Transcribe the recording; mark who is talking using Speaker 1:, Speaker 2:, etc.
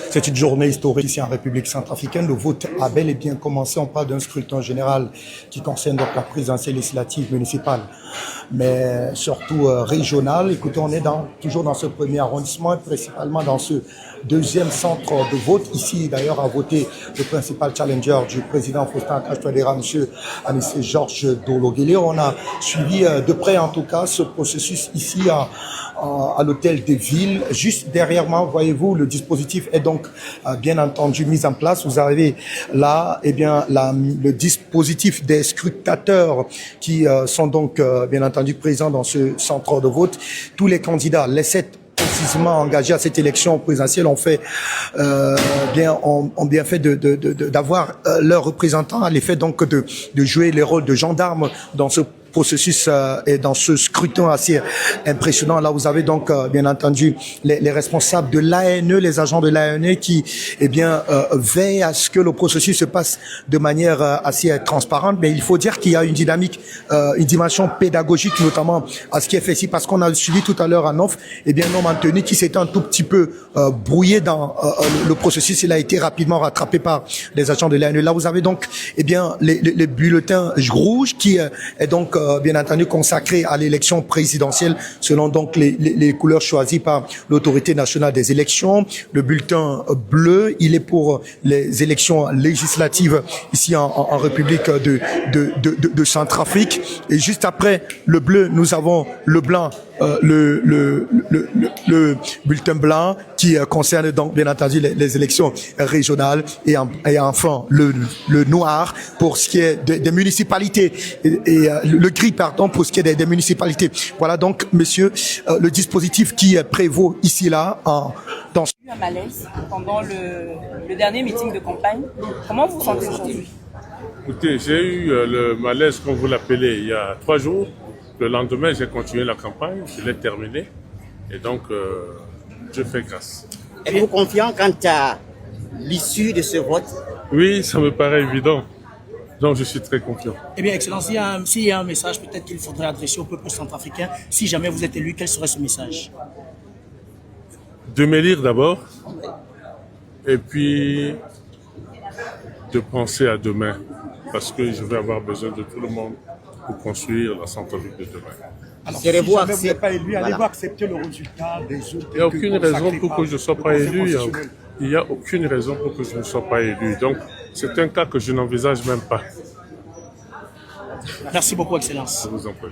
Speaker 1: C'est une journée historique ici en République centrafricaine. Le vote a bel et bien commencé. On parle d'un scrutin général qui concerne donc la présidentielle législative municipale, mais surtout régionale. Écoutez, on est toujours dans ce premier arrondissement, principalement dans ce deuxième centre de vote. Ici, d'ailleurs, a voté le principal challenger du président Faustin Archange-Touadéra, M. Anissé Georges Dologuélé. On a suivi de près, en tout cas, ce processus ici à l'hôtel de ville. Juste derrière moi, voyez-vous, le dispositif est donc bien entendu mis en place. Vous avez là, eh bien, le dispositif des scrutateurs qui sont donc bien entendu présents dans ce centre de vote. Tous les candidats, les 7 précisément engagés à cette élection présidentielle ont bien fait d'avoir leurs représentants à l'effet donc de jouer les rôles de gendarmes dans ce processus et dans ce scrutin assez impressionnant. Là, vous avez donc bien entendu les responsables de l'ANE, les agents de l'ANE qui veillent à ce que le processus se passe de manière assez transparente. Mais il faut dire qu'il y a une dynamique, une dimension pédagogique, notamment à ce qui est fait ici, parce qu'on a suivi tout à l'heure à Nof, un homme Anthony qui s'était un tout petit peu brouillé dans le processus. Il a été rapidement rattrapé par les agents de l'ANE. Là, vous avez donc les bulletins rouges qui est donc bien entendu consacré à l'élection présidentielle selon donc les couleurs choisies par l'autorité nationale des élections. Le bulletin bleu, il est pour les élections législatives ici en République de Centrafrique. Et juste après le bleu, nous avons le blanc, le bulletin blanc qui concerne donc bien entendu les élections régionales et enfin le noir pour ce qui est des municipalités et le gris pardon pour ce qui est des municipalités. Voilà donc monsieur le dispositif qui prévaut ici là dans
Speaker 2: un malaise pendant le dernier meeting de campagne. Comment vous vous sentez aujourd'hui?
Speaker 3: Écoutez, j'ai eu le malaise, comme vous l'appelez, il y a 3 jours. Le lendemain, j'ai continué la campagne, je l'ai terminée. Et donc, je fais grâce.
Speaker 4: Êtes-vous confiant quant à l'issue de ce vote?
Speaker 3: Oui, ça me paraît évident. Donc, je suis très confiant.
Speaker 5: Eh bien, Excellence, s'il y a un message peut-être qu'il faudrait adresser au peuple centrafricain, si jamais vous êtes élu, quel serait ce message?
Speaker 3: De m'élire d'abord, et puis de penser à demain, parce que je vais avoir besoin de tout le monde pour construire la Centrafrique de demain.
Speaker 1: Alors, si vous n'êtes pas élu, allez-vous accepter le résultat des autres?
Speaker 3: Il n'y a aucune raison pour que je ne sois pas élu. Il n'y a aucune raison pour que je ne sois pas élu. Donc, c'est un cas que je n'envisage même pas.
Speaker 5: Merci beaucoup, Excellence.
Speaker 3: Je vous en prie.